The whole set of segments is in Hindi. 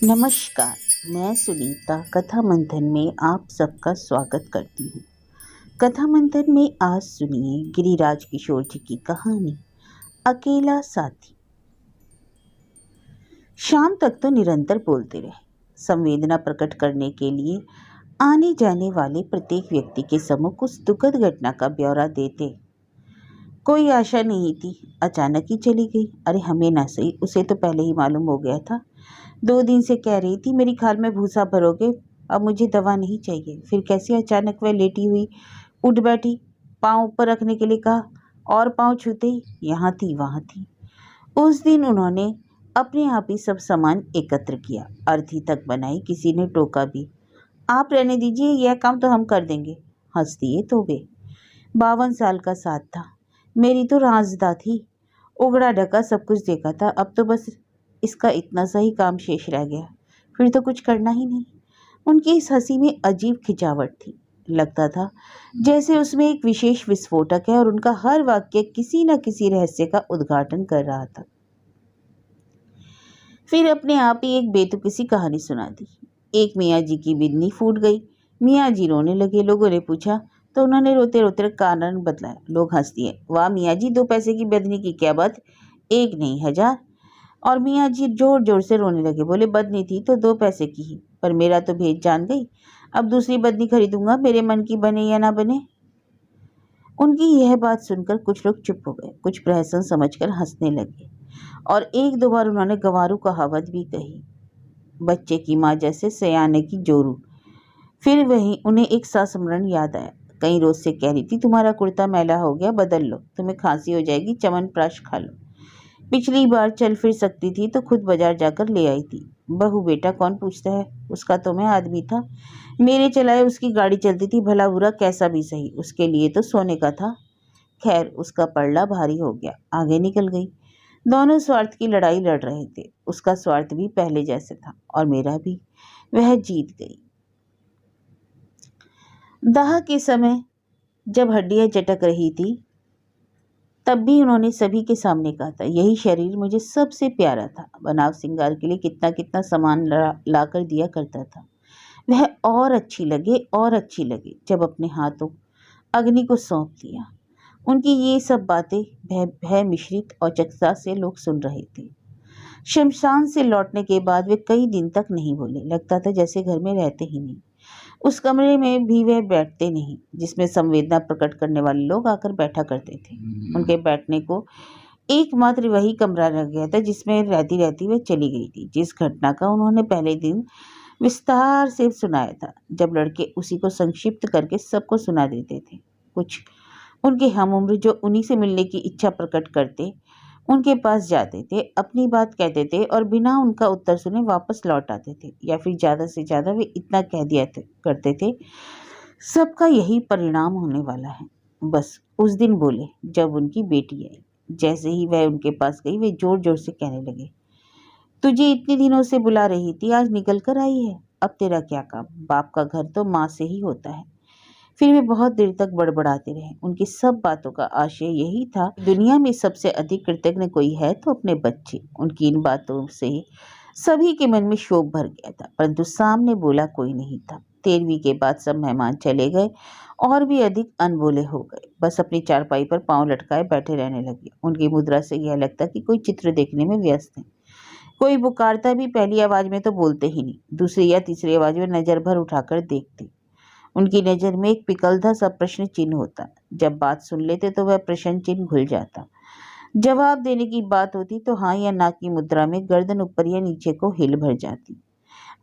नमस्कार। मैं सुनीता कथा मंथन में आप सबका स्वागत करती हूँ। कथा मंथन में आज सुनिए गिरिराज किशोर जी की कहानी अकेला साथी। शाम तक तो निरंतर बोलते रहे, संवेदना प्रकट करने के लिए आने जाने वाले प्रत्येक व्यक्ति के सम्मुख उस दुखद घटना का ब्यौरा देते। कोई आशा नहीं थी, अचानक ही चली गई। अरे हमें ना सही, उसे तो पहले ही मालूम हो गया था। 2 दिन से कह रही थी मेरी खाल में भूसा भरोगे, अब मुझे दवा नहीं चाहिए। फिर कैसे अचानक वह लेटी हुई उठ बैठी, पाँव ऊपर रखने के लिए कहा और पाँव छूते ही यहाँ थी वहाँ थी। उस दिन उन्होंने अपने आप ही सब सामान एकत्र किया, अर्थी तक बनाई। किसी ने टोका भी, आप रहने दीजिए, यह काम तो हम कर देंगे। हंस दिए तो वे। 52 साल का साथ था, मेरी तो राजदा थी, उगड़ा ढका सब कुछ देखा था। अब तो बस इसका इतना सा ही काम शेष रह गया, फिर तो कुछ करना ही नहीं। उनकी इस हंसी में अजीब खिंचावट थी। लगता था जैसे उसमें एक विशेष विस्फोटक है और उनका हर वाक्य किसी न किसी रहस्य का उद्घाटन कर रहा था। फिर अपने आप ही एक बेतुकी सी कहानी सुना दी। एक मियाँ जी की बिन्नी फूट गई। मियाँ जी रोने लगे। लोगों ने पूछा तो उन्होंने रोते रोते कारण बतलाया। लोग हंस दिए, वाह मियाँ जी, 2 पैसे की बदनी की क्या बात, एक नहीं 1000। और मियाँ जी जोर जोर से रोने लगे, बोले बदनी थी तो 2 पैसे की ही, पर मेरा तो भेद जान गई। अब दूसरी बदनी खरीदूंगा, मेरे मन की बने या ना बने। उनकी यह बात सुनकर कुछ लोग चुप हो गए, कुछ प्रहसन समझकर हंसने लगे और 1-2 बार उन्होंने गंवारू कहावत भी कही, बच्चे की माँ जैसे सयाने की जोरू। फिर वहीं उन्हें एक संस्मरण याद आया। कई रोज से कह रही थी तुम्हारा कुर्ता मैला हो गया, बदल लो, तुम्हें खांसी हो जाएगी, च्यवनप्राश खा लो। पिछली बार चल फिर सकती थी तो खुद बाजार जाकर ले आई थी। बहू बेटा कौन पूछता है, उसका तो मैं आदमी था, मेरे चलाए उसकी गाड़ी चलती थी, भला बुरा कैसा भी सही, उसके लिए तो सोने का था। खैर उसका पड़ला भारी हो गया, आगे निकल गई। दोनों स्वार्थ की लड़ाई लड़ रहे थे, उसका स्वार्थ भी पहले जैसे था और मेरा भी। वह जीत गई। दाह के समय जब हड्डियां चटक रही थी तब भी उन्होंने सभी के सामने कहा था, यही शरीर मुझे सबसे प्यारा था। बनाव श्रृंगार के लिए कितना कितना सामान ला कर दिया करता था। वह और अच्छी लगे और अच्छी लगे जब अपने हाथों अग्नि को सौंप दिया। उनकी ये सब बातें भय भय मिश्रित और चकसा से लोग सुन रहे थे। शमशान से लौटने के बाद वे कई दिन तक नहीं बोले, लगता था जैसे घर में रहते ही नहीं। उस कमरे में भी वह बैठते नहीं जिसमें संवेदना प्रकट करने वाले लोग आकर बैठा करते थे। उनके बैठने को एकमात्र वही कमरा रह गया था जिसमें रहती रहती वह चली गई थी, जिस घटना का उन्होंने पहले दिन विस्तार से सुनाया था, जब लड़के उसी को संक्षिप्त करके सबको सुना देते थे। कुछ उनके हम उम्र जो उन्हीं से मिलने की इच्छा प्रकट करते उनके पास जाते थे, अपनी बात कहते थे और बिना उनका उत्तर सुने वापस लौट आते थे, या फिर ज़्यादा से ज़्यादा वे इतना कह दिया करते थे, सबका यही परिणाम होने वाला है। बस उस दिन बोले जब उनकी बेटी आई। जैसे ही वह उनके पास गई वे जोर जोर से कहने लगे, तुझे इतने दिनों से बुला रही थी, आज निकल कर आई है, अब तेरा क्या काम, बाप का घर तो माँ से ही होता है। फिर वे बहुत देर तक बड़बड़ाते रहे। उनकी सब बातों का आशय यही था, दुनिया में सबसे अधिक कृतज्ञ कोई है तो अपने बच्चे। उनकी इन बातों से सभी के मन में शोक भर गया था, परंतु सामने बोला कोई नहीं था। 13वीं के बाद सब मेहमान चले गए और भी अधिक अनबोले हो गए, बस अपनी चारपाई पर पांव लटकाए बैठे रहने लगे। उनकी मुद्रा से यह लगता कि कोई चित्र देखने में व्यस्त है। कोई पुकारता भी पहली आवाज में तो बोलते ही नहीं, दूसरी या तीसरी आवाज में नजर भर उठाकर देखते। उनकी नज़र में एक पिकलधा सा प्रश्न चिन्ह होता, जब बात सुन लेते तो वह प्रश्न चिन्ह घुल जाता। जवाब देने की बात होती तो हाँ या ना की मुद्रा में गर्दन ऊपर या नीचे को हिल भर जाती।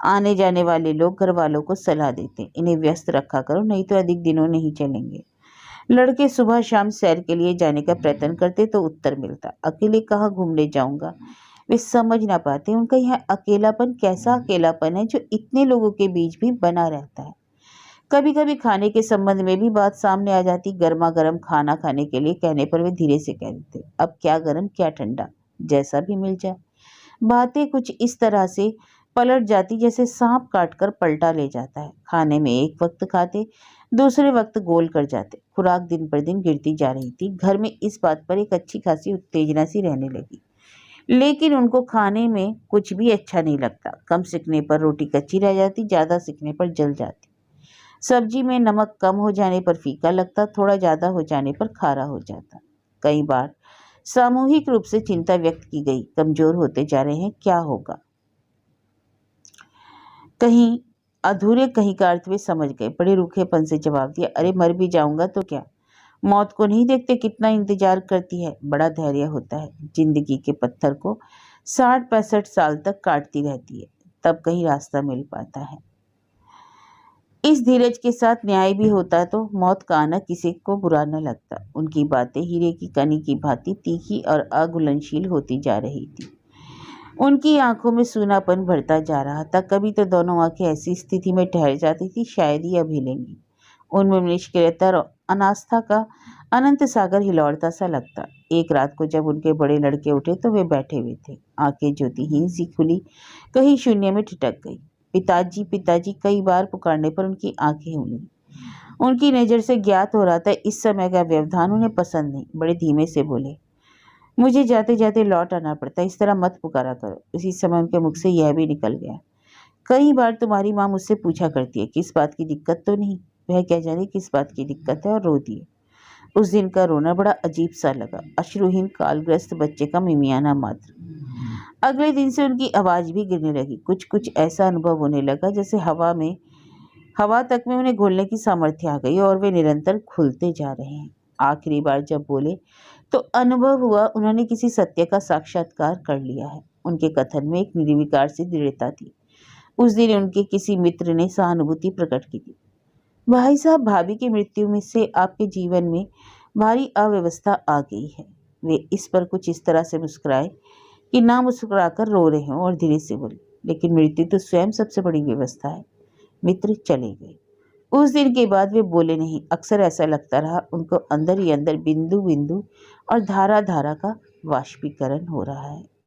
आने जाने वाले लोग घर वालों को सलाह देते, इन्हें व्यस्त रखा करो नहीं तो अधिक दिनों नहीं चलेंगे। लड़के सुबह शाम सैर के लिए जाने का प्रयत्न करते तो उत्तर मिलता, अकेले कहाँ घूमने जाऊंगा। वे समझ ना पाते उनका यह अकेलापन कैसा अकेलापन है जो इतने लोगों के बीच भी बना रहता है। कभी कभी खाने के संबंध में भी बात सामने आ जाती। गर्मा गर्म खाना खाने के लिए कहने पर वे धीरे से कह देते, अब क्या गर्म क्या ठंडा, जैसा भी मिल जाए। बातें कुछ इस तरह से पलट जाती जैसे सांप काटकर पलटा ले जाता है। खाने में एक वक्त खाते, दूसरे वक्त गोल कर जाते। खुराक दिन पर दिन गिरती जा रही थी। घर में इस बात पर एक अच्छी खासी उत्तेजना सी रहने लगी। लेकिन उनको खाने में कुछ भी अच्छा नहीं लगता। कम सिकने पर रोटी कच्ची रह जाती, ज़्यादा सिकने पर जल जाती। सब्जी में नमक कम हो जाने पर फीका लगता, थोड़ा ज़्यादा हो जाने पर खारा हो जाता। कई बार सामूहिक रूप से चिंता व्यक्त की गई, कमजोर होते जा रहे हैं, क्या होगा। कहीं अधूरे कहीं का अर्थ वे समझ गए। बड़े रूखेपन से जवाब दिया, अरे मर भी जाऊंगा तो क्या, मौत को नहीं देखते कितना इंतजार करती है। बड़ा धैर्य होता है, जिंदगी के पत्थर को 60-65 साल तक काटती रहती है, तब कहीं रास्ता मिल पाता है। इस धीरज के साथ न्याय भी होता है तो मौत का आना किसी को बुरा न लगता। उनकी बातें हीरे की कनी की भांति तीखी और अघुलनशील होती जा रही थी। उनकी आंखों में सूनापन बढ़ता जा रहा था। कभी तो दोनों आंखें ऐसी स्थिति में ठहर जाती थी, शायद ही अब हिलेंगी। उनमें निष्क्रियता और अनास्था का अनंत सागर हिलौड़ता सा लगता। एक रात को जब उनके बड़े लड़के उठे तो वे बैठे हुए थे, आंखें ज्योतिहीन सी खुली, कहीं शून्य में ठिठक गई। पिताजी पिताजी कई बार पुकारने पर उनकी आंखें उंगली। उनकी नज़र से ज्ञात हो रहा था इस समय का व्यवधान उन्हें पसंद नहीं। बड़े धीमे से बोले, मुझे जाते जाते लौट आना पड़ता, इस तरह मत पुकारा करो। उसी समय उनके मुख से यह भी निकल गया, कई बार तुम्हारी माँ मुझसे पूछा करती है किस बात की दिक्कत तो नहीं। वह क्या जाने किस बात की दिक्कत है, और रो दिए। उस दिन का रोना बड़ा अजीब सा लगा, अश्रुहीन कालग्रस्त बच्चे का मिमियाना मात्र। अगले दिन से उनकी आवाज़ भी गिरने लगी। कुछ कुछ ऐसा अनुभव होने लगा जैसे हवा तक में उन्हें घुलने की सामर्थ्य आ गई और वे निरंतर खुलते जा रहे हैं। आखिरी बार जब बोले तो अनुभव हुआ उन्होंने किसी सत्य का साक्षात्कार कर लिया है। उनके कथन में एक निर्विकार सी दृढ़ता थी। उस दिन उनके किसी मित्र ने सहानुभूति प्रकट की थी। भाई साहब, भाभी की मृत्यु में से आपके जीवन में भारी अव्यवस्था आ गई है। वे इस पर कुछ इस तरह से मुस्कुराए कि ना मुस्कुराकर रो रहे हों, और धीरे से बोले, लेकिन मृत्यु तो स्वयं सबसे बड़ी व्यवस्था है। मित्र चले गए। उस दिन के बाद वे बोले नहीं। अक्सर ऐसा लगता रहा उनको अंदर ही अंदर बिंदु बिंदु और धारा धारा का वाष्पीकरण हो रहा है।